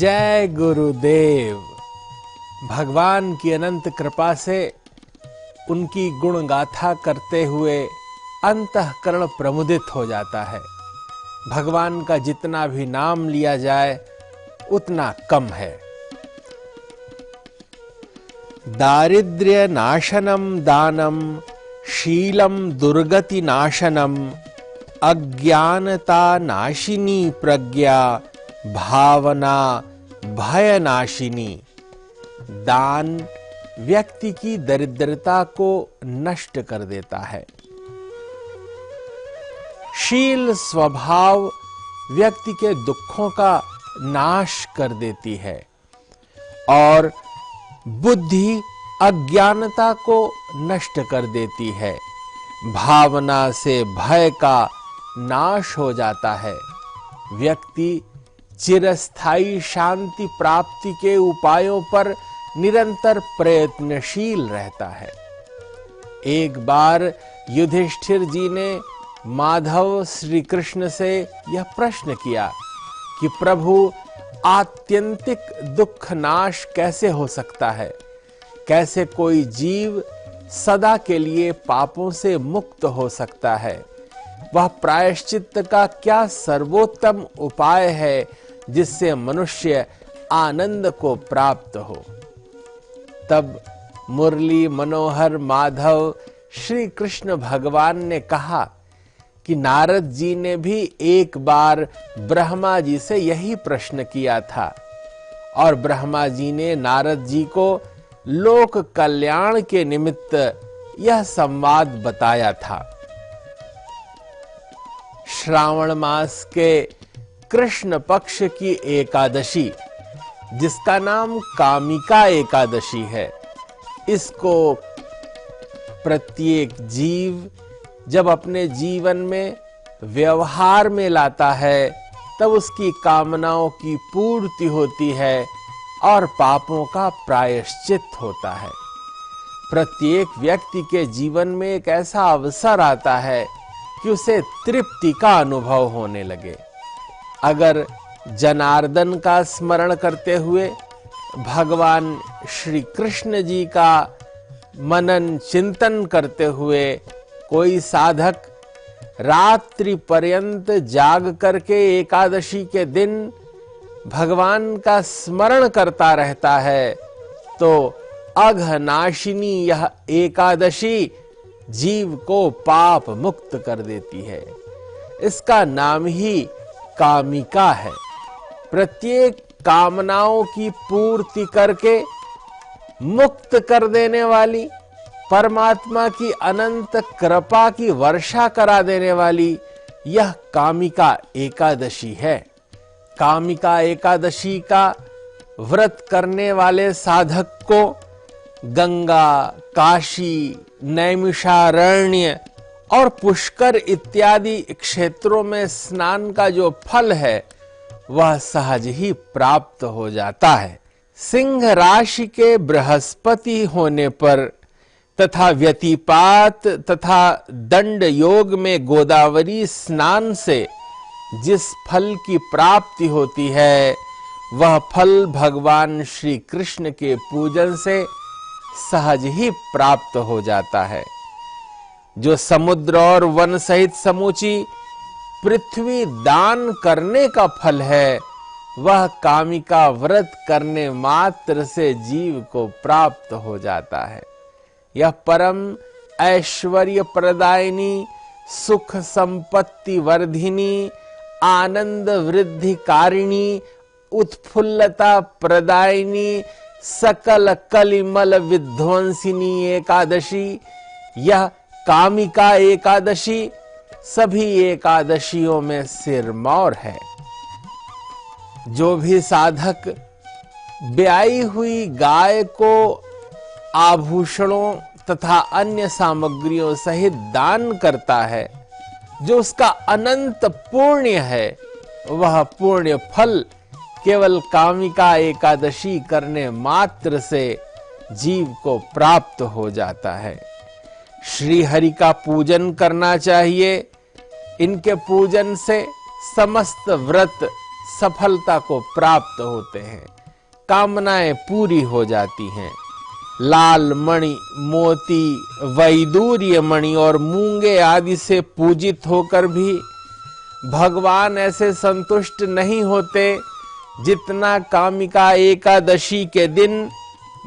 जय गुरुदेव। भगवान की अनंत कृपा से उनकी गुण गाथा करते हुए अंतःकरण प्रमुदित हो जाता है। भगवान का जितना भी नाम लिया जाए उतना कम है। दारिद्र्य नाशनम दानम, शीलम दुर्गति नाशनम, अज्ञानता नाशिनी प्रज्ञा, भावना भय नाशिनी। दान व्यक्ति की दरिद्रता को नष्ट कर देता है। शील स्वभाव व्यक्ति के दुखों का नाश कर देती है और बुद्धि अज्ञानता को नष्ट कर देती है। भावना से भय का नाश हो जाता है। व्यक्ति चिरस्थायी शांति प्राप्ति के उपायों पर निरंतर प्रयत्नशील रहता है। एक बार युधिष्ठिर जी ने माधव श्री कृष्ण से यह प्रश्न किया कि प्रभु, आत्यंतिक दुख नाश कैसे हो सकता है? कैसे कोई जीव सदा के लिए पापों से मुक्त हो सकता है? वह प्रायश्चित्त का क्या सर्वोत्तम उपाय है जिससे मनुष्य आनंद को प्राप्त हो? तब मुरली मनोहर माधव श्री कृष्ण भगवान ने कहा कि नारद जी ने भी एक बार ब्रह्मा जी से यही प्रश्न किया था और ब्रह्मा जी ने नारद जी को लोक कल्याण के निमित्त यह संवाद बताया था। श्रावण मास के कृष्ण पक्ष की एकादशी, जिसका नाम कामिका एकादशी है, इसको प्रत्येक जीव जब अपने जीवन में व्यवहार में लाता है तब उसकी कामनाओं की पूर्ति होती है और पापों का प्रायश्चित होता है। प्रत्येक व्यक्ति के जीवन में एक ऐसा अवसर आता है कि उसे तृप्ति का अनुभव होने लगे। अगर जनार्दन का स्मरण करते हुए भगवान श्री कृष्ण जी का मनन चिंतन करते हुए कोई साधक रात्रि पर्यंत जाग करके एकादशी के दिन भगवान का स्मरण करता रहता है तो अघनाशिनी यह एकादशी जीव को पाप मुक्त कर देती है। इसका नाम ही कामिका है। प्रत्येक कामनाओं की पूर्ति करके मुक्त कर देने वाली, परमात्मा की अनंत कृपा की वर्षा करा देने वाली यह कामिका एकादशी है। कामिका एकादशी का व्रत करने वाले साधक को गंगा, काशी, नैमिषारण्य और पुष्कर इत्यादि क्षेत्रों में स्नान का जो फल है वह सहज ही प्राप्त हो जाता है। सिंह राशि के बृहस्पति होने पर तथा व्यतिपात तथा दंड योग में गोदावरी स्नान से जिस फल की प्राप्ति होती है वह फल भगवान श्री कृष्ण के पूजन से सहज ही प्राप्त हो जाता है। जो समुद्र और वन सहित समूची पृथ्वी दान करने का फल है वह कामिका व्रत करने मात्र से जीव को प्राप्त हो जाता है। यह परम ऐश्वर्य प्रदायिनी, सुख संपत्ति वर्धिनी, आनंद वृद्धिकारिणी, उत्फुल्लता प्रदायिनी, सकल कलिमल विध्वंसिनी एकादशी, यह कामिका एकादशी सभी एकादशियों में सिरमौर है। जो भी साधक ब्याई हुई गाय को आभूषणों तथा अन्य सामग्रियों सहित दान करता है, जो उसका अनंत पुण्य है, वह पुण्य फल केवल कामिका एकादशी करने मात्र से जीव को प्राप्त हो जाता है। श्री हरि का पूजन करना चाहिए। इनके पूजन से समस्त व्रत सफलता को प्राप्त होते हैं, कामनाएं पूरी हो जाती हैं। लाल मणि, मोती, वैदूर्य मणि और मूंगे आदि से पूजित होकर भी भगवान ऐसे संतुष्ट नहीं होते जितना कामिका एकादशी के दिन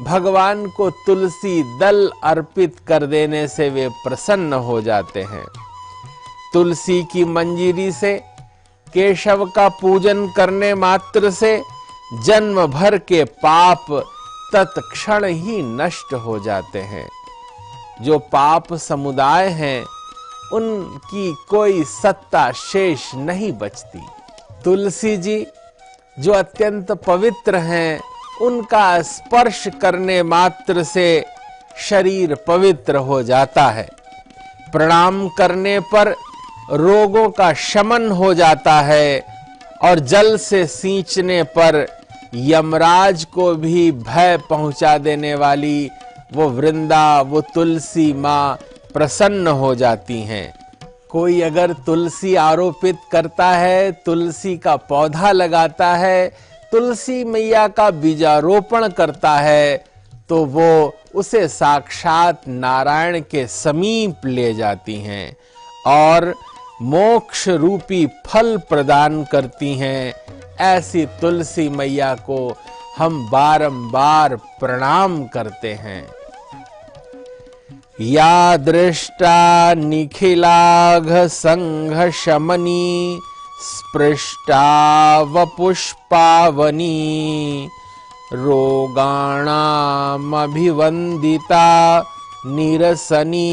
भगवान को तुलसी दल अर्पित कर देने से वे प्रसन्न हो जाते हैं। तुलसी की मंजीरी से, केशव का पूजन करने मात्र से जन्म भर के पाप तत्क्षण ही नष्ट हो जाते हैं। जो पाप समुदाय हैं उनकी कोई सत्ता शेष नहीं बचती। तुलसी जी जो अत्यंत पवित्र हैं, उनका स्पर्श करने मात्र से शरीर पवित्र हो जाता है। प्रणाम करने पर रोगों का शमन हो जाता है और जल से सींचने पर यमराज को भी भय पहुंचा देने वाली वो वृंदा, वो तुलसी माँ प्रसन्न हो जाती हैं। कोई अगर तुलसी आरोपित करता है, तुलसी का पौधा लगाता है, तुलसी मैया का बीजारोपण करता है, तो वो उसे साक्षात नारायण के समीप ले जाती हैं और मोक्ष रूपी फल प्रदान करती हैं। ऐसी तुलसी मैया को हम बारंबार प्रणाम करते हैं। या दृष्टा निखिलाघ संघ शमनी स्पृष्टा वपुष्पावनी रोगाणामभिवंदिता निरसनी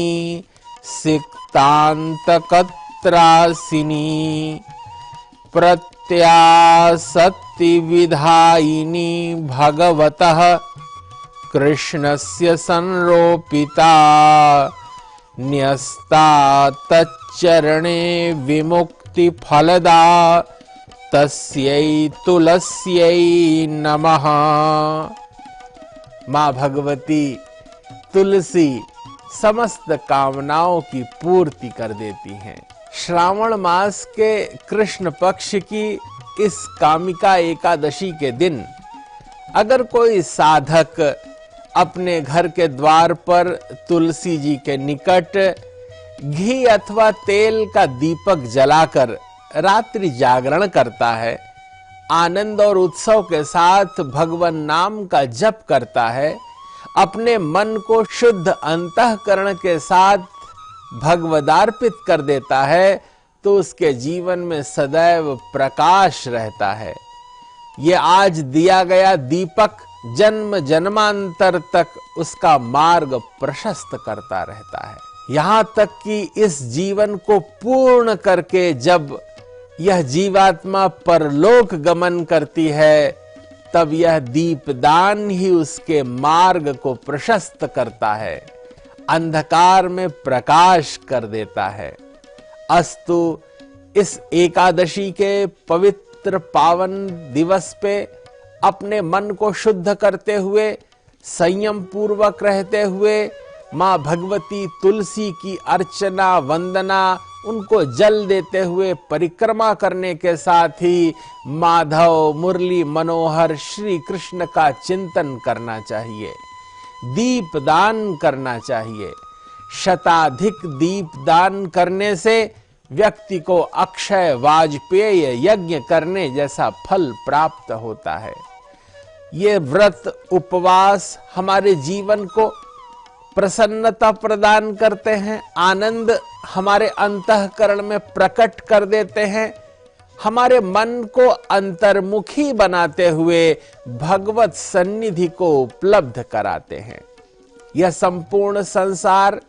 सिक्तांतकत्रासिनी प्रत्यासत्ति विधायिनी भगवतः कृष्णस्य संरोपिता न्यस्ता तच्चरणे विमुक्ति फलदा तस्यै तुलस्यै नमः। माँ भगवती तुलसी समस्त कामनाओं की पूर्ति कर देती हैं। श्रावण मास के कृष्ण पक्ष की इस कामिका एकादशी के दिन अगर कोई साधक अपने घर के द्वार पर तुलसी जी के निकट घी अथवा तेल का दीपक जलाकर रात्रि जागरण करता है, आनंद और उत्सव के साथ भगवान नाम का जप करता है, अपने मन को शुद्ध अंतःकरण के साथ भगवदार्पित कर देता है, तो उसके जीवन में सदैव प्रकाश रहता है। ये आज दिया गया दीपक जन्म जन्मांतर तक उसका मार्ग प्रशस्त करता रहता है। यहाँ तक कि इस जीवन को पूर्ण करके जब यह जीवात्मा परलोक गमन करती है, तब यह दीपदान ही उसके मार्ग को प्रशस्त करता है, अंधकार में प्रकाश कर देता है। अस्तु इस एकादशी के पवित्र पावन दिवस पे अपने मन को शुद्ध करते हुए, संयम पूर्वक रहते हुए माँ भगवती तुलसी की अर्चना वंदना, उनको जल देते हुए परिक्रमा करने के साथ ही माधव मुरली मनोहर श्री कृष्ण का चिंतन करना चाहिए, दीपदान करना चाहिए। शताधिक दीपदान करने से व्यक्ति को अक्षय वाजपेय यज्ञ करने जैसा फल प्राप्त होता है। ये व्रत उपवास हमारे जीवन को प्रसन्नता प्रदान करते हैं, आनंद हमारे अंतःकरण में प्रकट कर देते हैं, हमारे मन को अंतर्मुखी बनाते हुए भगवत सन्निधि को उपलब्ध कराते हैं। यह संपूर्ण संसार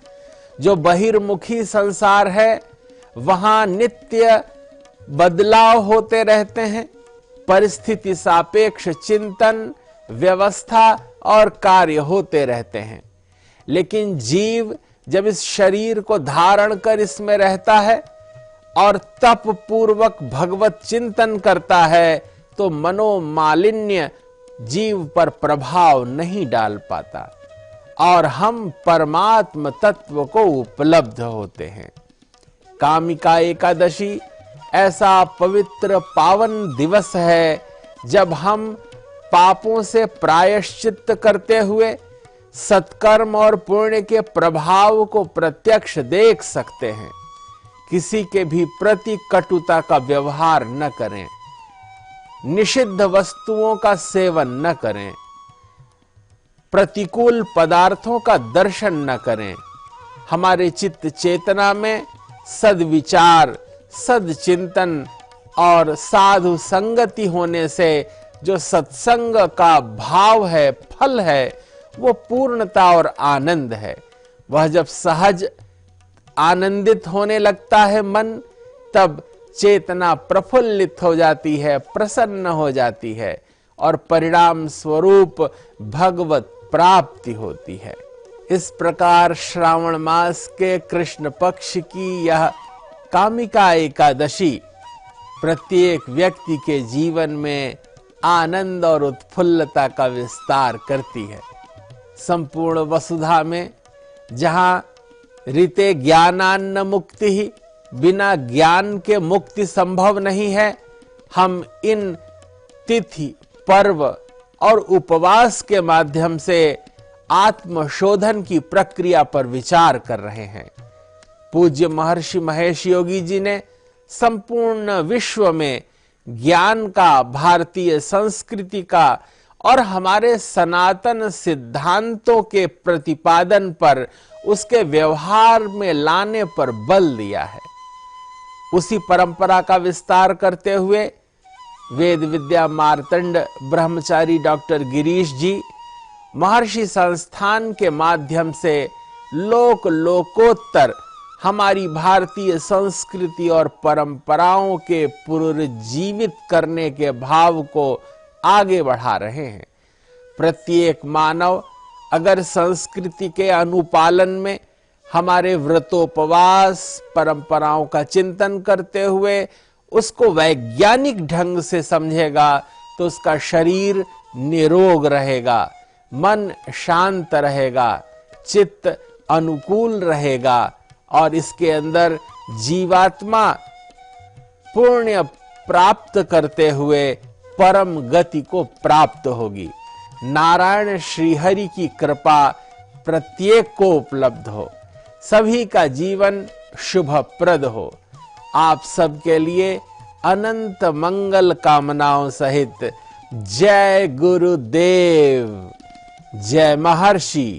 जो बहिर्मुखी संसार है, वहां नित्य बदलाव होते रहते हैं, परिस्थिति सापेक्ष चिंतन, व्यवस्था और कार्य होते रहते हैं। लेकिन जीव जब इस शरीर को धारण कर इसमें रहता है और तप पूर्वक भगवत चिंतन करता है, तो मनोमालिन्य जीव पर प्रभाव नहीं डाल पाता और हम परमात्म तत्व को उपलब्ध होते हैं। कामिका एकादशी ऐसा पवित्र पावन दिवस है जब हम पापों से प्रायश्चित करते हुए सत्कर्म और पुण्य के प्रभाव को प्रत्यक्ष देख सकते हैं। किसी के भी प्रति कटुता का व्यवहार न करें, निषिद्ध वस्तुओं का सेवन न करें, प्रतिकूल पदार्थों का दर्शन न करें। हमारे चित्त चेतना में सद्विचार, सद्चिंतन और साधु संगति होने से जो सत्संग का भाव है, फल है, वो पूर्णता और आनंद है। वह जब सहज आनंदित होने लगता है मन, तब चेतना प्रफुल्लित हो जाती है, प्रसन्न हो जाती है और परिणाम स्वरूप भगवत प्राप्ति होती है। इस प्रकार श्रावण मास के कृष्ण पक्ष की यह कामिका एकादशी प्रत्येक व्यक्ति के जीवन में आनंद और उत्फुल्लता का विस्तार करती है। संपूर्ण वसुधा में जहां ऋते ज्ञानान्न मुक्ति ही, बिना ज्ञान के मुक्ति संभव नहीं है, हम इन तिथि, पर्व और उपवास के माध्यम से आत्मशोधन की प्रक्रिया पर विचार कर रहे हैं। पूज्य महर्षि महेश योगी जी ने संपूर्ण विश्व में ज्ञान का, भारतीय संस्कृति का और हमारे सनातन सिद्धांतों के प्रतिपादन पर, उसके व्यवहार में लाने पर बल दिया है। उसी परंपरा का विस्तार करते हुए वेद विद्या मार्तंड ब्रह्मचारी डॉक्टर गिरीश जी महर्षि संस्थान के माध्यम से लोक लोकोत्तर हमारी भारतीय संस्कृति और परंपराओं के पुनर्जीवित करने के भाव को आगे बढ़ा रहे हैं। प्रत्येक मानव अगर संस्कृति के अनुपालन में हमारे व्रतोपवास परंपराओं का चिंतन करते हुए उसको वैज्ञानिक ढंग से समझेगा तो उसका शरीर निरोग रहेगा, मन शांत रहेगा, चित्त अनुकूल रहेगा और इसके अंदर जीवात्मा पुण्य प्राप्त करते हुए परम गति को प्राप्त होगी। नारायण श्रीहरि की कृपा प्रत्येक को उपलब्ध हो, सभी का जीवन शुभप्रद हो। आप सबके लिए अनंत मंगल कामनाओं सहित जय गुरुदेव, जय महर्षि।